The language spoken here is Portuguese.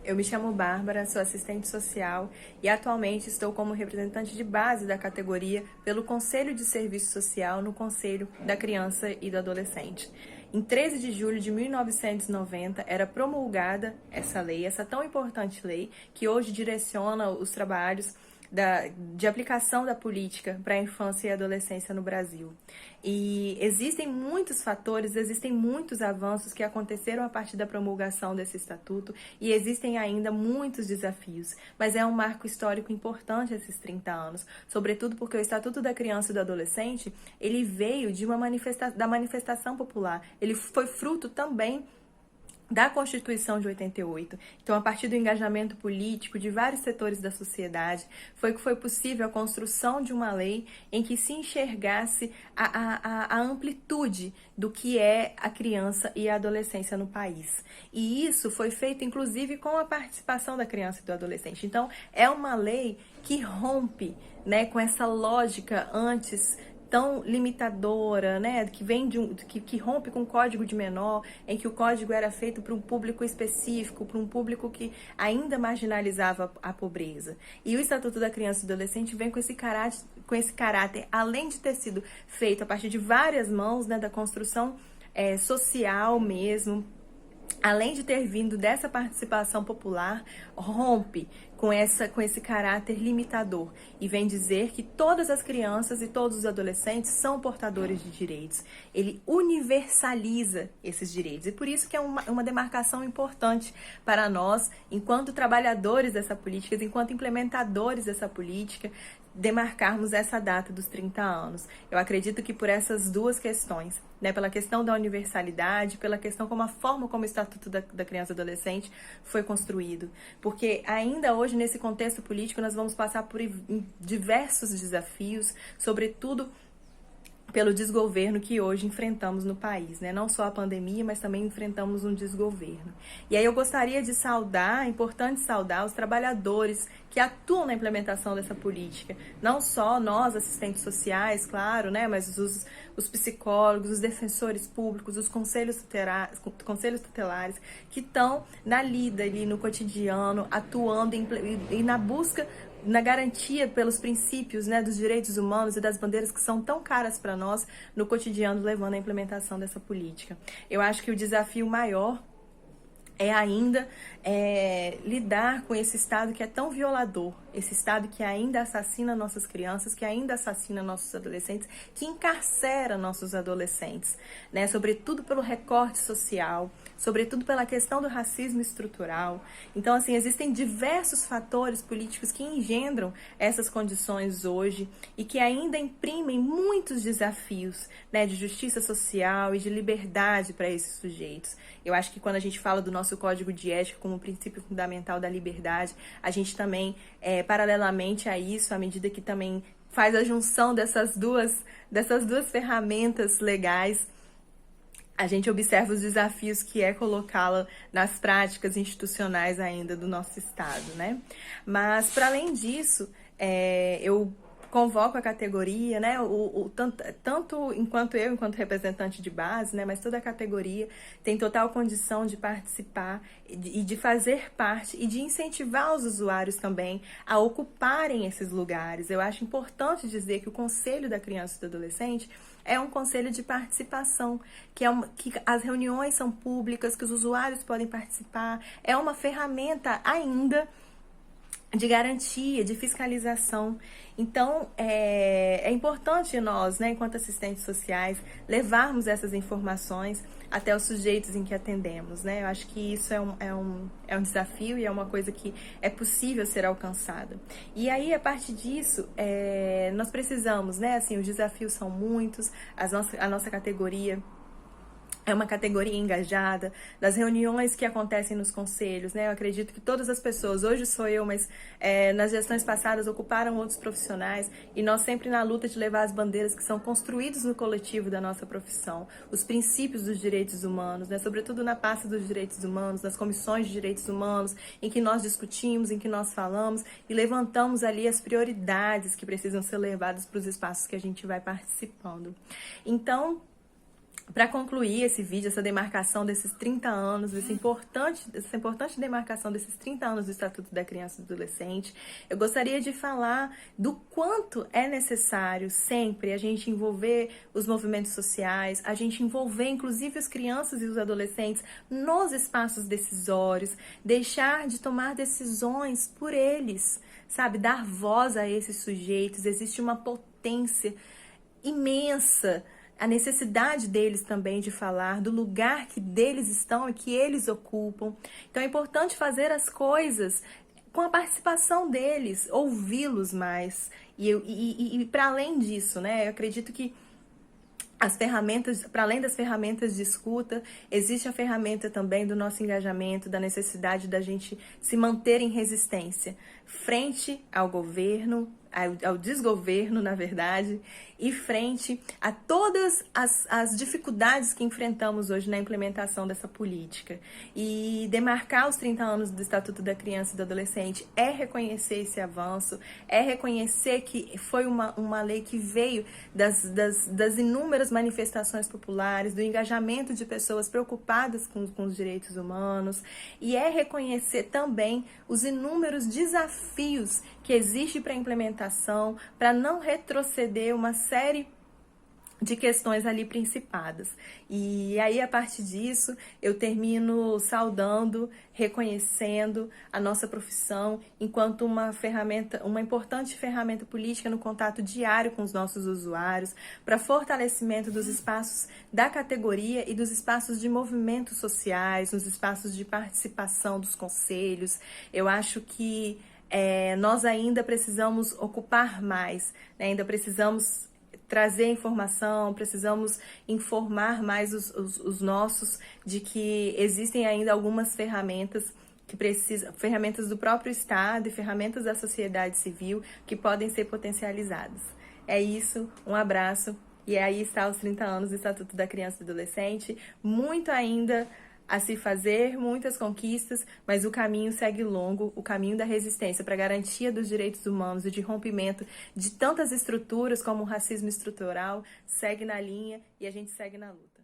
Eu me chamo Bárbara, sou assistente social e atualmente estou como representante de base da categoria pelo Conselho de Serviço Social no Conselho da Criança e do Adolescente. Em 13 de julho de 1990 era promulgada essa lei, essa tão importante lei, que hoje direciona os trabalhos de aplicação da política para a infância e adolescência no Brasil. E existem muitos fatores, existem muitos avanços que aconteceram a partir da promulgação desse estatuto e existem ainda muitos desafios, mas é um marco histórico importante esses 30 anos, sobretudo porque o Estatuto da Criança e do Adolescente, ele veio de da manifestação popular, ele foi fruto também da Constituição de 88. Então, a partir do engajamento político de vários setores da sociedade, foi que foi possível a construção de uma lei em que se enxergasse a amplitude do que é a criança e a adolescência no país. E isso foi feito, inclusive, com a participação da criança e do adolescente. Então, é uma lei que rompe, né, com essa lógica antes tão limitadora, né, que vem que rompe com o código de menor, em que o código era feito para um público específico, para um público que ainda marginalizava a pobreza. E o Estatuto da Criança e do Adolescente vem com esse caráter, além de ter sido feito a partir de várias mãos, né, da construção social mesmo, além de ter vindo dessa participação popular, rompe com esse caráter limitador e vem dizer que todas as crianças e todos os adolescentes são portadores de direitos. Ele universaliza esses direitos e por isso que é uma demarcação importante para nós, enquanto trabalhadores dessa política, enquanto implementadores dessa política, demarcarmos essa data dos 30 anos. Eu acredito que por essas duas questões, né, pela questão da universalidade, pela questão como a forma como o Estatuto da Criança e do Adolescente foi construído. Porque ainda hoje, nesse contexto político, nós vamos passar por diversos desafios, sobretudo pelo desgoverno que hoje enfrentamos no país, né? Não só a pandemia, mas também enfrentamos um desgoverno. E aí eu gostaria de saudar, é importante saudar os trabalhadores que atuam na implementação dessa política. Não só nós, assistentes sociais, claro, né? Mas os psicólogos, os defensores públicos, os conselhos tutelares que estão na lida ali, no cotidiano, atuando e na busca, na garantia pelos princípios, né, dos direitos humanos e das bandeiras que são tão caras para nós no cotidiano, levando à implementação dessa política. Eu acho que o desafio maior é ainda lidar com esse Estado que é tão violador, esse Estado que ainda assassina nossas crianças, que ainda assassina nossos adolescentes, que encarcera nossos adolescentes, né? Sobretudo pelo recorte social, sobretudo pela questão do racismo estrutural. Então, assim, existem diversos fatores políticos que engendram essas condições hoje e que ainda imprimem muitos desafios, né, de justiça social e de liberdade para esses sujeitos. Eu acho que quando a gente fala do nosso Código de Ética como princípio fundamental da liberdade, a gente também, paralelamente a isso, à medida que também faz a junção dessas duas ferramentas legais, a gente observa os desafios que é colocá-la nas práticas institucionais ainda do nosso Estado, né? Mas, para além disso, eu convoco a categoria, né, tanto enquanto representante de base, né, mas toda a categoria tem total condição de participar e de fazer parte e de incentivar os usuários também a ocuparem esses lugares. Eu acho importante dizer que o Conselho da Criança e do Adolescente é um conselho de participação, que as reuniões são públicas, que os usuários podem participar, é uma ferramenta ainda de garantia, de fiscalização. Então, é importante nós, né, enquanto assistentes sociais, levarmos essas informações até os sujeitos em que atendemos, né? Eu acho que isso é um desafio e é uma coisa que é possível ser alcançada. E aí, a partir disso, nós precisamos, né, assim, os desafios são muitos, a nossa categoria é uma categoria engajada, das reuniões que acontecem nos conselhos, né? Eu acredito que todas as pessoas, hoje sou eu, mas nas gestões passadas ocuparam outros profissionais e nós sempre na luta de levar as bandeiras que são construídas no coletivo da nossa profissão, os princípios dos direitos humanos, né? Sobretudo na pasta dos direitos humanos, nas comissões de direitos humanos, em que nós discutimos, em que nós falamos e levantamos ali as prioridades que precisam ser levadas para os espaços que a gente vai participando. Então, Para concluir esse vídeo, essa demarcação desses 30 anos, essa importante demarcação desses 30 anos do Estatuto da Criança e do Adolescente, eu gostaria de falar do quanto é necessário sempre a gente envolver os movimentos sociais, a gente envolver inclusive as crianças e os adolescentes nos espaços decisórios, deixar de tomar decisões por eles, sabe? Dar voz a esses sujeitos. Existe uma potência imensa, a necessidade deles também de falar do lugar que deles estão e que eles ocupam. Então é importante fazer as coisas com a participação deles, ouvi-los mais. E para além disso, né, eu acredito que as ferramentas, para além das ferramentas de escuta, existe a ferramenta também do nosso engajamento, da necessidade da gente se manter em resistência frente ao governo, ao desgoverno, na verdade, e frente a todas as dificuldades que enfrentamos hoje na implementação dessa política. E demarcar os 30 anos do Estatuto da Criança e do Adolescente é reconhecer esse avanço, é reconhecer que foi uma lei que veio das inúmeras manifestações populares, do engajamento de pessoas preocupadas com os direitos humanos, e é reconhecer também os inúmeros desafios que existem para a implementação, para não retroceder uma série de questões ali principadas. E aí, a partir disso, eu termino saudando, reconhecendo a nossa profissão enquanto uma importante ferramenta política no contato diário com os nossos usuários, para fortalecimento dos espaços da categoria e dos espaços de movimentos sociais, nos espaços de participação dos conselhos. Eu acho que nós ainda precisamos ocupar mais, né? Ainda precisamos trazer informação, precisamos informar mais os nossos de que existem ainda algumas ferramentas ferramentas do próprio Estado e ferramentas da sociedade civil que podem ser potencializadas. É isso, um abraço, e aí está os 30 anos do Estatuto da Criança e do Adolescente, muito ainda a se fazer, muitas conquistas, mas o caminho segue longo, o caminho da resistência para a garantia dos direitos humanos e de rompimento de tantas estruturas como o racismo estrutural segue na linha e a gente segue na luta.